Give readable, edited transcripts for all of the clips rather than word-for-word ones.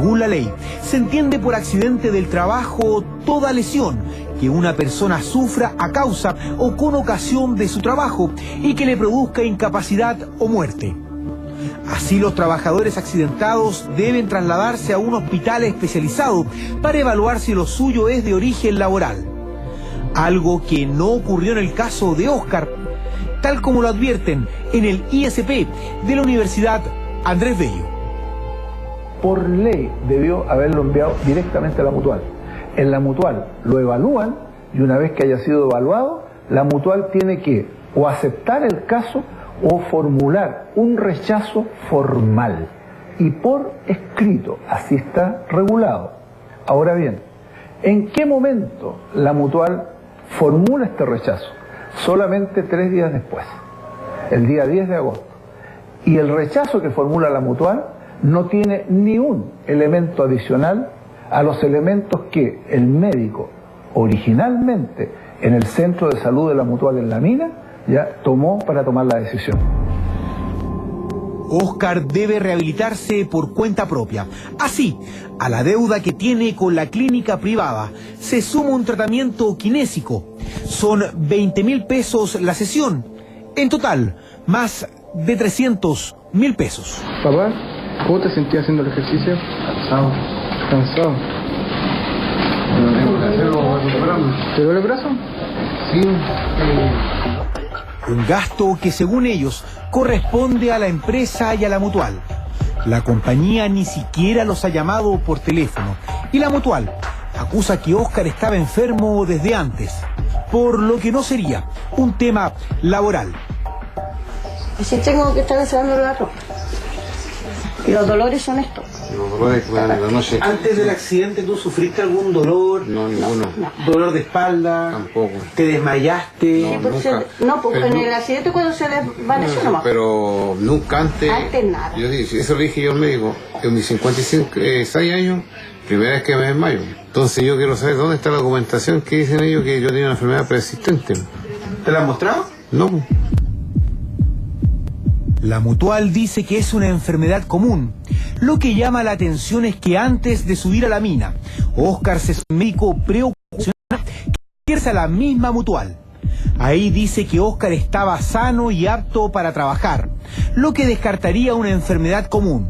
Según la ley, se entiende por accidente del trabajo toda lesión que una persona sufra a causa o con ocasión de su trabajo y que le produzca incapacidad o muerte. Así, los trabajadores accidentados deben trasladarse a un hospital especializado para evaluar si lo suyo es de origen laboral. Algo que no ocurrió en el caso de Óscar, tal como lo advierten en el ISP de la Universidad Andrés Bello. Por ley debió haberlo enviado directamente a la mutual. En la mutual lo evalúan y una vez que haya sido evaluado, la mutual tiene que o aceptar el caso o formular un rechazo formal y por escrito, así está regulado. Ahora bien, ¿en qué momento la mutual formula este rechazo? Solamente 3 días después, el día 10 de agosto. Y el rechazo que formula la mutual no tiene ni un elemento adicional a los elementos que el médico originalmente en el centro de salud de la mutual en La Mina ya tomó para tomar la decisión. Óscar debe rehabilitarse por cuenta propia. Así, a la deuda que tiene con la clínica privada se suma un tratamiento kinésico. Son 20.000 pesos la sesión. En total, más de 300.000 pesos. Papá, ¿cómo te sentías haciendo el ejercicio? Cansado. Cansado. ¿Te duele el brazo? Sí. Un gasto que, según ellos, corresponde a la empresa y a la mutual. La compañía ni siquiera los ha llamado por teléfono y la mutual acusa que Óscar estaba enfermo desde antes, por lo que no sería un tema laboral. Y si tengo que estar encerrando la ropa. Y los dolores son estos. Los dolores que me dan en la noche. ¿Antes del accidente tú sufriste algún dolor? No, ninguno. ¿Dolor de espalda? Tampoco. ¿Te desmayaste? No, nunca. No, porque Pero en el accidente cuando se desvaneció nomás. Pero nunca antes. Antes nada. Yo dije, eso lo dije yo al médico. En mis 56 años, primera vez que me desmayo. Entonces yo quiero saber dónde está la documentación que dicen ellos que yo tenía una enfermedad persistente. ¿Te la han mostrado? No. La mutual dice que es una enfermedad común. Lo que llama la atención es que antes de subir a la mina, Óscar se un médico preocupacional que ejerce a la misma mutual. Ahí dice que Óscar estaba sano y apto para trabajar, lo que descartaría una enfermedad común.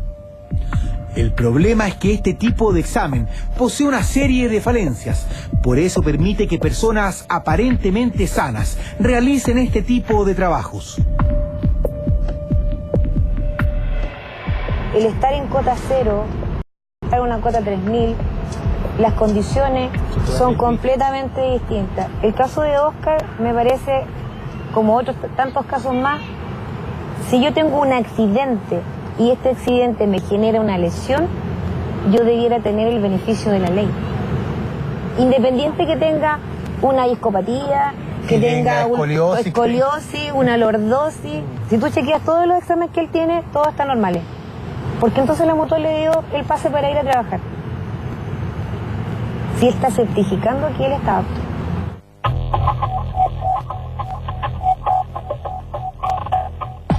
El problema es que este tipo de examen posee una serie de falencias, por eso permite que personas aparentemente sanas realicen este tipo de trabajos. El estar en cota 0, estar en una cota 3000, las condiciones son completamente distintas. El caso de Óscar me parece, como otros tantos casos más, si yo tengo un accidente y este accidente me genera una lesión, yo debiera tener el beneficio de la ley. Independiente que tenga una discopatía, que tenga escoliosis, una lordosis. Si tú chequeas todos los exámenes que él tiene, todos están normales. Porque entonces la mutual le dio el pase para ir a trabajar. Si él está certificando que él está apto.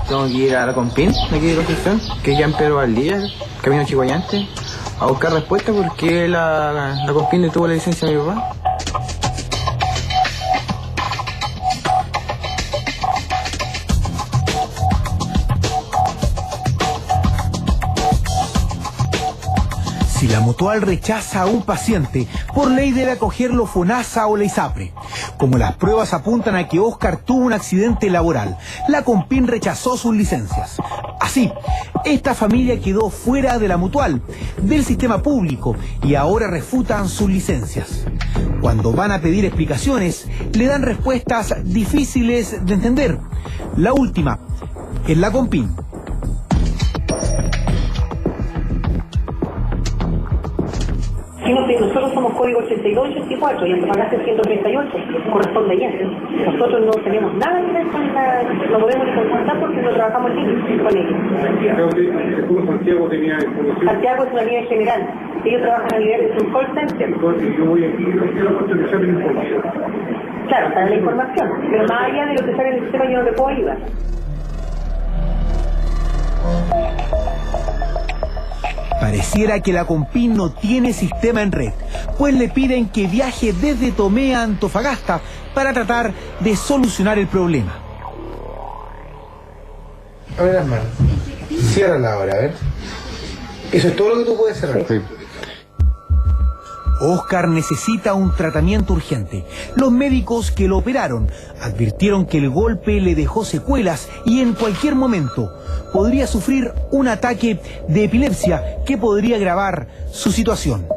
Tengo que ir a la Compin, de aquí de Concepción, que es ya en Pedro Valdivia, camino a Chihuayante, a buscar respuesta porque la Compin detuvo la licencia de mi papá. Si la mutual rechaza a un paciente, por ley debe acogerlo FONASA o la ISAPRE. Como las pruebas apuntan a que Óscar tuvo un accidente laboral, la Compin rechazó sus licencias. Así, esta familia quedó fuera de la mutual, del sistema público, y ahora refutan sus licencias. Cuando van a pedir explicaciones, le dan respuestas difíciles de entender. La última es la Compin. Nosotros somos código 82-84 y Antofagasta 138, corresponde allá. Nosotros no tenemos nada que ver con la... No podemos contactar porque no trabajamos con ellos. Santiago tenía información. Santiago es una línea general. Ellos trabajan a nivel de un call center. Yo voy aquí y quiero potenciar la información. Claro, para la información. Pero más allá de lo que sale en el sistema yo no te puedo ayudar. Pareciera que la Compin no tiene sistema en red, pues le piden que viaje desde Tomé a Antofagasta para tratar de solucionar el problema. A ver, hermano, ciérrala ahora, a ver. Eso es todo lo que tú puedes cerrar. Sí. Óscar necesita un tratamiento urgente. Los médicos que lo operaron advirtieron que el golpe le dejó secuelas y en cualquier momento podría sufrir un ataque de epilepsia que podría agravar su situación.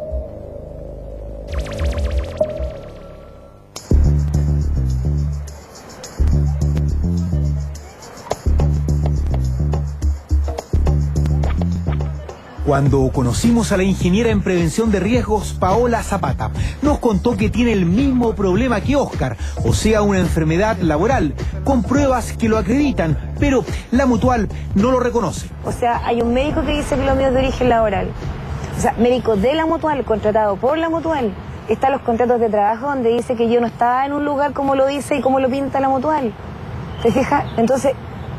Cuando conocimos a la ingeniera en prevención de riesgos, Paola Zapata, nos contó que tiene el mismo problema que Óscar, o sea, una enfermedad laboral, con pruebas que lo acreditan, pero la Mutual no lo reconoce. O sea, hay un médico que dice que lo mío es de origen laboral. O sea, médico de la Mutual, contratado por la Mutual. Están los contratos de trabajo donde dice que yo no estaba en un lugar como lo dice y como lo pinta la Mutual. ¿Te fijas? Entonces,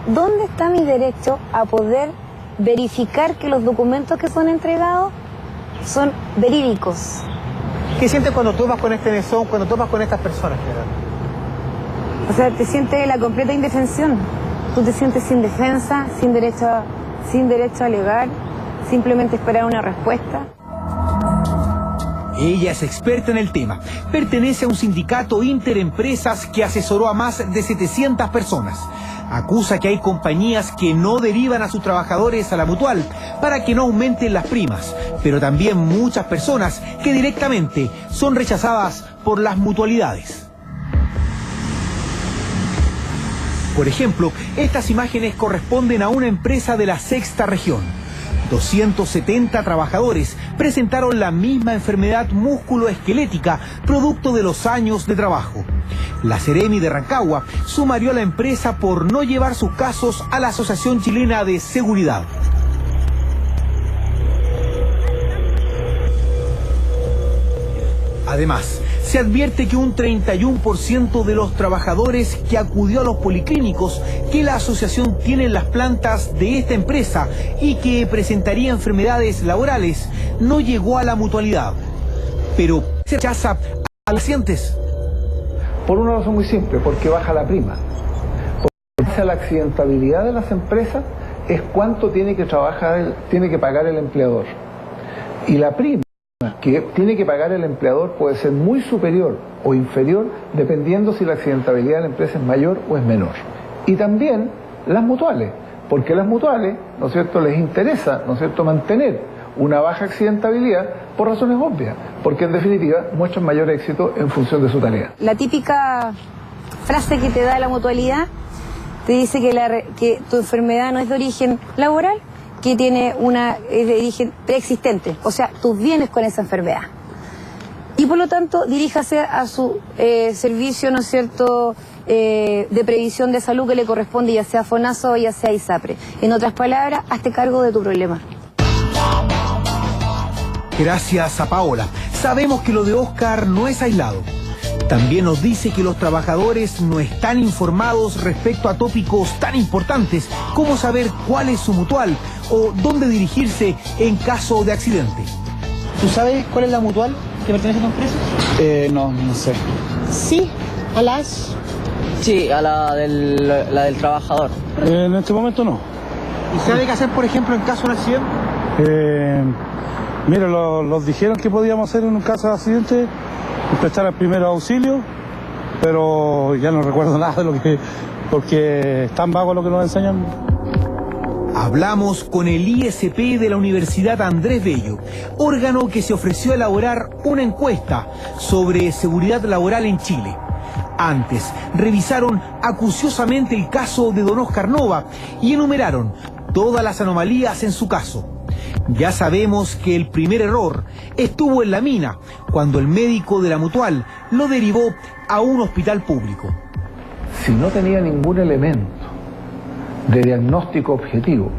¿dónde está mi derecho a poder verificar que los documentos que son entregados son verídicos? ¿Qué sientes cuando topas con este mesón, cuando topas con estas personas, Gerardo? O sea, te sientes la completa indefensión. Tú te sientes sin defensa, sin derecho a alegar, simplemente esperar una respuesta. Ella es experta en el tema. Pertenece a un sindicato interempresas que asesoró a más de 700 personas. Acusa que hay compañías que no derivan a sus trabajadores a la Mutual para que no aumenten las primas, pero también muchas personas que directamente son rechazadas por las mutualidades. Por ejemplo, estas imágenes corresponden a una empresa de la sexta región. 270 trabajadores presentaron la misma enfermedad musculoesquelética producto de los años de trabajo. La Seremi de Rancagua sumarió a la empresa por no llevar sus casos a la Asociación Chilena de Seguridad. Además, se advierte que un 31% de los trabajadores que acudió a los policlínicos que la asociación tiene en las plantas de esta empresa y que presentaría enfermedades laborales no llegó a la mutualidad. Pero se rechaza a los pacientes. Por una razón muy simple, porque baja la prima. Porque la accidentabilidad de las empresas es cuánto tiene que pagar el empleador. Y la prima que tiene que pagar el empleador puede ser muy superior o inferior dependiendo si la accidentabilidad de la empresa es mayor o es menor. Y también las mutuales, porque las mutuales, ¿no es cierto?, les interesa, ¿no es cierto?, mantener una baja accidentabilidad por razones obvias, porque en definitiva muestran mayor éxito en función de su tarea. La típica frase que te da la mutualidad te dice que tu enfermedad no es de origen laboral, que es de origen preexistente, o sea, tú vienes con esa enfermedad. Y por lo tanto, diríjase a su servicio, ¿no es cierto?, de previsión de salud que le corresponde, ya sea FONASA o ya sea ISAPRE. En otras palabras, hazte cargo de tu problema. Gracias a Paola, sabemos que lo de Óscar no es aislado. También nos dice que los trabajadores no están informados respecto a tópicos tan importantes como saber cuál es su mutual o dónde dirigirse en caso de accidente. ¿Tú sabes cuál es la mutual que pertenece a tu empresa? No sé. Sí, a las... Sí, a la del trabajador. En este momento no. ¿Y sabe qué hacer, por ejemplo, en caso de un accidente? Mira, los dijeron que podíamos hacer en un caso de accidente, prestar el primer auxilio, pero ya no recuerdo nada de lo que, porque es tan vago lo que nos enseñan. Hablamos con el ISP de la Universidad Andrés Bello, órgano que se ofreció a elaborar una encuesta sobre seguridad laboral en Chile. Antes, revisaron acuciosamente el caso de don Óscar Nova y enumeraron todas las anomalías en su caso. Ya sabemos que el primer error estuvo en la mina, cuando el médico de la Mutual lo derivó a un hospital público. Si no tenía ningún elemento de diagnóstico objetivo,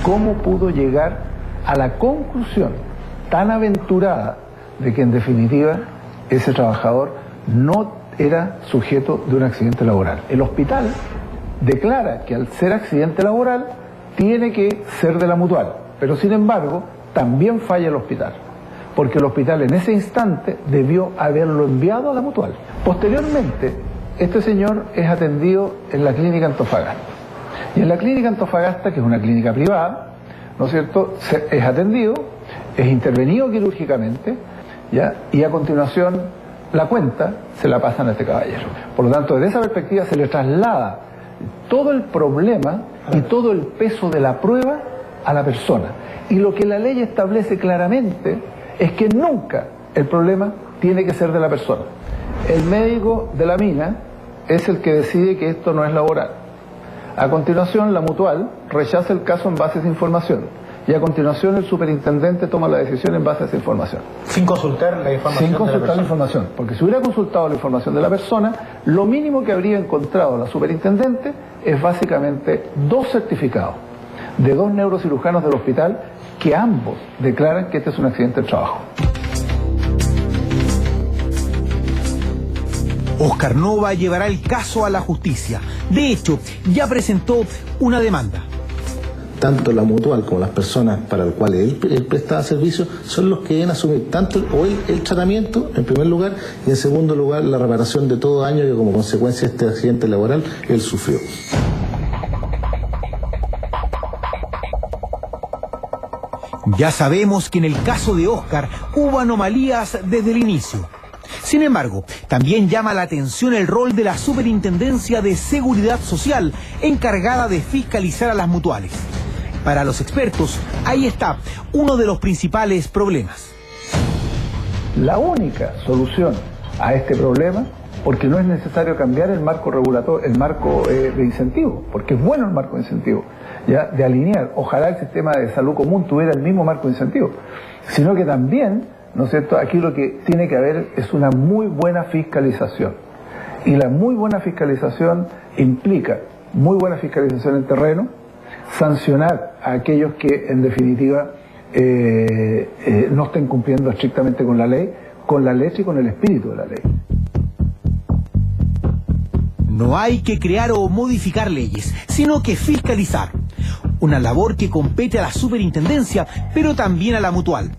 ¿cómo pudo llegar a la conclusión tan aventurada de que en definitiva ese trabajador no era sujeto de un accidente laboral? El hospital declara que al ser accidente laboral tiene que ser de la Mutual, pero sin embargo también falla el hospital, porque el hospital en ese instante debió haberlo enviado a la mutual. Posteriormente, este señor es atendido en la clínica Antofagasta. Y en la clínica Antofagasta, que es una clínica privada, ¿no es cierto?, es atendido, es intervenido quirúrgicamente, ¿ya? Y a continuación la cuenta se la pasan a este caballero. Por lo tanto, desde esa perspectiva se le traslada todo el problema y todo el peso de la prueba a la persona. Y lo que la ley establece claramente es que nunca el problema tiene que ser de la persona. El médico de la mina es el que decide que esto no es laboral. A continuación, la mutual rechaza el caso en base a esa información. Y a continuación, el superintendente toma la decisión en base a esa información. Sin consultar la información. Sin consultar la información. Porque si hubiera consultado la información de la persona, lo mínimo que habría encontrado la superintendente es básicamente 2 certificados de 2 neurocirujanos del hospital que ambos declaran que este es un accidente de trabajo. Óscar Nova llevará el caso a la justicia. De hecho, ya presentó una demanda. Tanto la mutual como las personas para las cuales él prestaba servicio son los que deben asumir tanto el tratamiento, en primer lugar, y en segundo lugar la reparación de todo daño que como consecuencia de este accidente laboral él sufrió. Ya sabemos que en el caso de Óscar hubo anomalías desde el inicio. Sin embargo, también llama la atención el rol de la Superintendencia de Seguridad Social, encargada de fiscalizar a las mutuales. Para los expertos, ahí está uno de los principales problemas. La única solución a este problema, porque no es necesario cambiar el marco regulatorio, el marco de incentivo, porque es bueno el marco de incentivo, ¿ya? De alinear. Ojalá el sistema de salud común tuviera el mismo marco de incentivo, sino que también, ¿no es cierto?, aquí lo que tiene que haber es una muy buena fiscalización. Y la muy buena fiscalización implica muy buena fiscalización en terreno, sancionar a aquellos que en definitiva no estén cumpliendo estrictamente con la letra y con el espíritu de la ley. No hay que crear o modificar leyes, sino que fiscalizar. Una labor que compete a la superintendencia, pero también a la mutual.